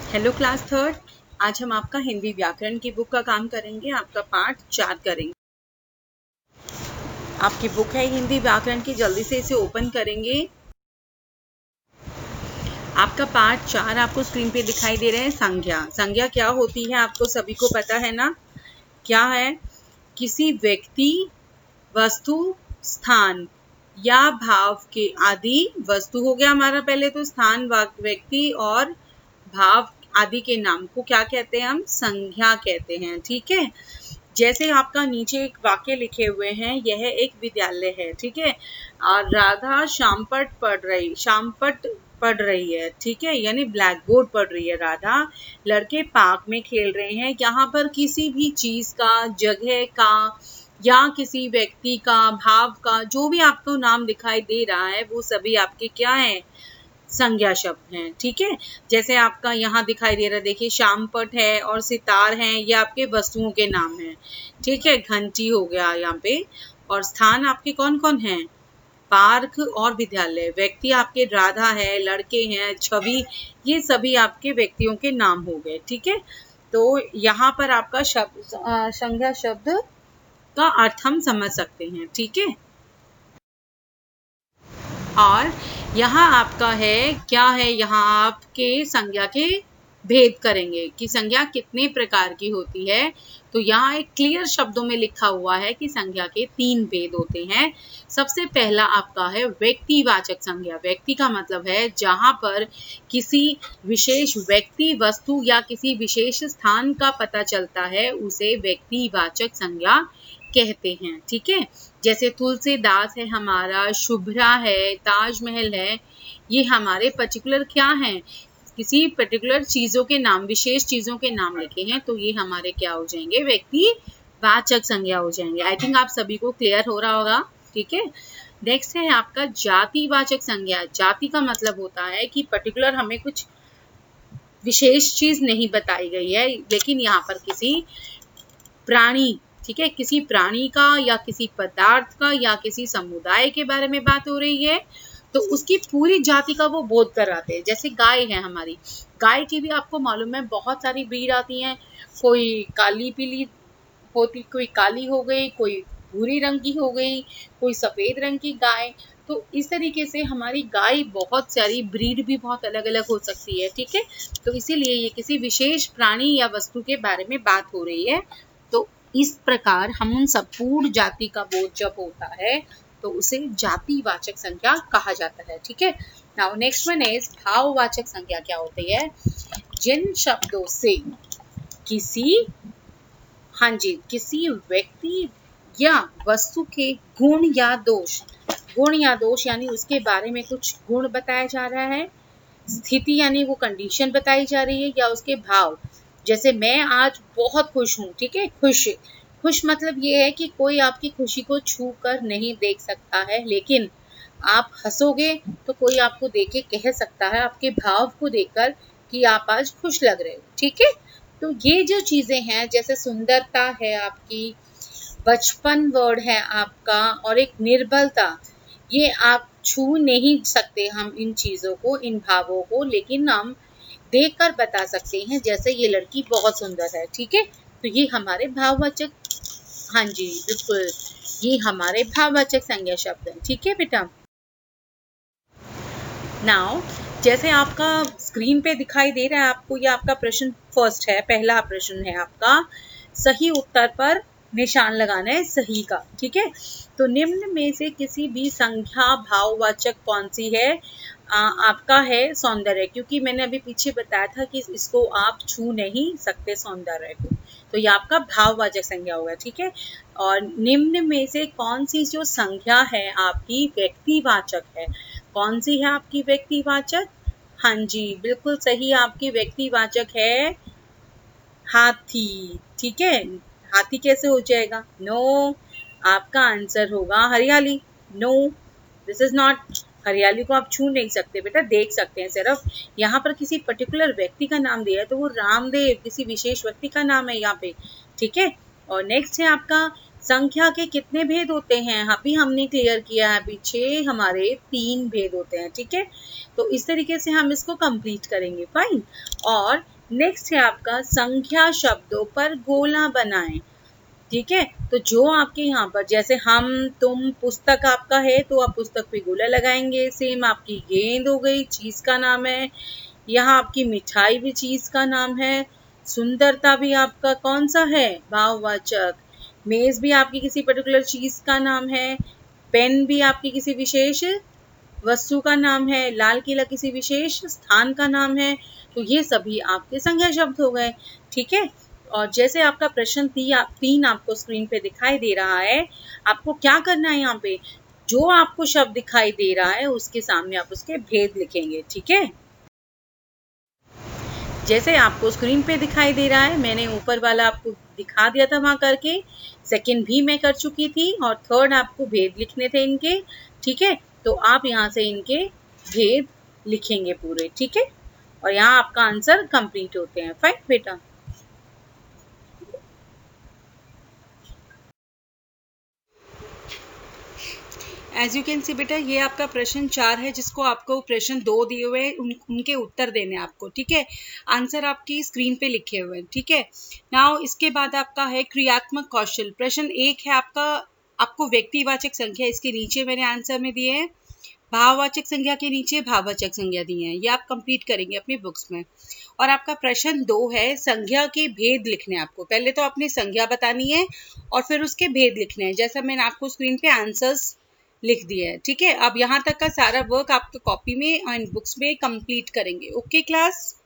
Hello class third. आज हम आपका हिंदी व्याकरण की बुक का काम करेंगे। आपका पार्ट 4 करेंगे। आपकी बुक है हिंदी व्याकरण की, जल्दी से इसे ओपन करेंगे। आपका पार्ट 4 आपको स्क्रीन पे दिखाई दे रहे हैं। संज्ञा। संज्ञा क्या होती है आपको सभी को पता है ना। क्या है? किसी व्यक्ति, वस्तु, स्थान या भाव के आदि। वस्तु हो गया हमारा पहले, तो स्थान, व्यक्ति और भाव आदि के नाम को क्या कहते हैं? हम संज्ञा कहते हैं। ठीक है। जैसे आपका नीचे एक वाक्य लिखे हुए हैं, यह एक विद्यालय है। ठीक है। और राधा शामपट पढ़ रही है। ठीक है, यानी ब्लैक बोर्ड पढ़ रही है राधा। लड़के पार्क में खेल रहे हैं। यहाँ पर किसी भी चीज का, जगह का या किसी व्यक्ति का, भाव का, जो भी आपको नाम दिखाई दे रहा है वो सभी आपके क्या है? संज्ञा शब्द हैं। ठीक है। जैसे आपका यहाँ दिखाई दे रहा है, देखिए शामपट है और सितार हैं, ये आपके वस्तुओं के नाम हैं। ठीक है। घंटी हो गया यहाँ पे। और स्थान आपके कौन कौन हैं? पार्क और विद्यालय। व्यक्ति आपके राधा है, लड़के हैं, छवि, ये सभी आपके व्यक्तियों के नाम हो गए। ठीक है। तो यहाँ पर आपका शब्द, संज्ञा शब्द का अर्थ हम समझ सकते हैं। ठीक है। और यहाँ आपका है, क्या है, यहाँ आपके संज्ञा के भेद करेंगे कि संज्ञा कितने प्रकार की होती है। तो यहाँ एक क्लियर शब्दों में लिखा हुआ है कि संज्ञा के 3 भेद होते हैं। सबसे पहला आपका है व्यक्तिवाचक संज्ञा। व्यक्ति का मतलब है जहाँ पर किसी विशेष व्यक्ति, वस्तु या किसी विशेष स्थान का पता चलता है, उसे व्यक्तिवाचक संज्ञा कहते हैं। ठीक है। जैसे तुलसीदास है हमारा, शुभ्रा है, ताजमहल है, ये हमारे पर्टिकुलर क्या हैं? किसी पर्टिकुलर चीजों के नाम, विशेष चीजों के नाम लिखे हैं, तो ये हमारे क्या हो जाएंगे? व्यक्तिवाचक संज्ञा हो जाएंगे। आई थिंक आप सभी को क्लियर हो रहा होगा। ठीक है। नेक्स्ट है आपका जातिवाचक संज्ञा। जाति का मतलब होता है कि पर्टिकुलर हमें कुछ विशेष चीज नहीं बताई गई है, लेकिन यहाँ पर किसी प्राणी, ठीक है, किसी प्राणी का या किसी पदार्थ का या किसी समुदाय के बारे में बात हो रही है, तो उसकी पूरी जाति का वो बोध कराते हैं। जैसे गाय है हमारी, गाय की भी आपको मालूम है बहुत सारी ब्रीड आती हैं। कोई काली पीली होती, कोई काली हो गई, कोई भूरी रंग की हो गई, कोई सफेद रंग की गाय। तो इस तरीके से हमारी गाय बहुत सारी, ब्रीड भी बहुत अलग अलग हो सकती है। ठीक है। तो इसीलिए ये किसी विशेष प्राणी या वस्तु के बारे में बात हो रही है। तो इस प्रकार हम उन सब पूर्ण जाति का बोध जब होता है तो उसे जातिवाचक संज्ञा कहा जाता है। ठीक है। नाउ नेक्स्ट वन इज भाववाचक संज्ञा। क्या होती है? जिन शब्दों से किसी, हाँ जी, किसी व्यक्ति या वस्तु के गुण या दोष, गुण या दोष यानी उसके बारे में कुछ गुण बताया जा रहा है, स्थिति यानी वो कंडीशन बताई जा रही है, या उसके भाव। जैसे मैं आज बहुत खुश हूँ। ठीक है। खुश, खुश मतलब ये है कि कोई आपकी खुशी को छू कर नहीं देख सकता है, लेकिन आप हंसोगे तो कोई आपको देख के कह सकता है, आपके भाव को देखकर, कि आप आज खुश लग रहे हो। ठीक है। तो ये जो चीजें हैं, जैसे सुंदरता है आपकी, बचपन वर्ड है आपका, और एक निर्बलता, ये आप छू नहीं सकते हम इन चीजों को, इन भावों को, लेकिन हम देखकर बता सकते हैं। जैसे ये लड़की बहुत सुंदर है। ठीक है। तो ये हमारे भाववाचक, हाँ जी बिल्कुल, ये हमारे भाववाचक संज्ञा शब्द है। ठीक है बेटा। नाउ जैसे आपका स्क्रीन पे दिखाई दे रहा है आपको, ये आपका प्रश्न फर्स्ट है, पहला प्रश्न है आपका, सही उत्तर पर निशान लगाना है सही का। ठीक है। तो निम्न में से किसी भी संख्या भाववाचक कौन सी है? आपका है सौंदर्य, क्योंकि मैंने अभी पीछे बताया था कि इसको आप छू नहीं सकते सौंदर्य को, तो ये आपका भाववाचक संज्ञा होगा। ठीक है। और निम्न में से कौन सी जो संज्ञा है आपकी व्यक्तिवाचक है? कौन सी है आपकी व्यक्तिवाचक? हाँ जी बिल्कुल सही, आपकी व्यक्तिवाचक है हाथी। ठीक है। हाथी कैसे हो जाएगा? नो, आपका आंसर होगा हरियाली। नो, दिस इज नॉट, हरियाली को आप छू नहीं सकते बेटा, देख सकते हैं सिर्फ। यहाँ पर किसी पर्टिकुलर व्यक्ति का नाम दिया है, तो वो रामदेव, किसी विशेष व्यक्ति का नाम है यहाँ पे। ठीक है। और नेक्स्ट है आपका, संख्या के कितने भेद होते हैं? अभी हमने क्लियर किया है पीछे, हमारे 3 भेद होते हैं। ठीक है। तो इस तरीके से हम इसको कंप्लीट करेंगे। फाइन। और नेक्स्ट है आपका संख्या शब्दों पर गोला बनाएं। ठीक है, तो जो आपके यहाँ पर जैसे हम, तुम, पुस्तक आपका है तो आप पुस्तक पे गोला लगाएंगे। सेम आपकी गेंद हो गई, चीज का नाम है। यहाँ आपकी मिठाई भी चीज का नाम है। सुंदरता भी आपका कौन सा है, भाववाचक। मेज भी आपकी किसी पर्टिकुलर चीज का नाम है। पेन भी आपकी किसी विशेष वस्तु का नाम है। लाल किला किसी विशेष स्थान का नाम है। तो ये सभी आपके संज्ञा शब्द हो गए। ठीक है, और जैसे आपका प्रश्न 3 आपको स्क्रीन पे दिखाई दे रहा है, आपको क्या करना है, यहाँ पे जो आपको शब्द दिखाई दे रहा है उसके सामने आप उसके भेद लिखेंगे। ठीक है, जैसे आपको स्क्रीन पे दिखाई दे रहा है, मैंने ऊपर वाला आपको दिखा दिया था वहां करके। सेकंड भी मैं कर चुकी थी और थर्ड आपको भेद लिखने थे इनके। ठीक है, तो आप यहाँ से इनके भेद लिखेंगे पूरे। ठीक है, और यहाँ आपका आंसर कंप्लीट होते हैं। फाइन बेटा। एज यू कैन सी बेटा, ये आपका प्रश्न 4 है, जिसको आपको प्रश्न 2 दिए हुए हैं, उनके उत्तर देने आपको। ठीक है, आंसर आपकी स्क्रीन पे लिखे हुए हैं। ठीक है, नाउ इसके बाद आपका है क्रियात्मक कौशल। प्रश्न 1 है आपका, आपको व्यक्तिवाचक संख्या इसके नीचे मैंने आंसर में दिए हैं, भाववाचक संज्ञा के नीचे भाववाचक संज्ञा दी है। ये आप कंप्लीट करेंगे अपनी बुक्स में। और आपका प्रश्न 2 है संज्ञा के भेद लिखने। आपको पहले तो अपनी संज्ञा बतानी है और फिर उसके भेद लिखने हैं, जैसा मैंने आपको स्क्रीन पे आंसर्स लिख दिया है। ठीक है, अब यहाँ तक का सारा वर्क आपके कॉपी में एंड बुक्स में कंप्लीट करेंगे। Okay class.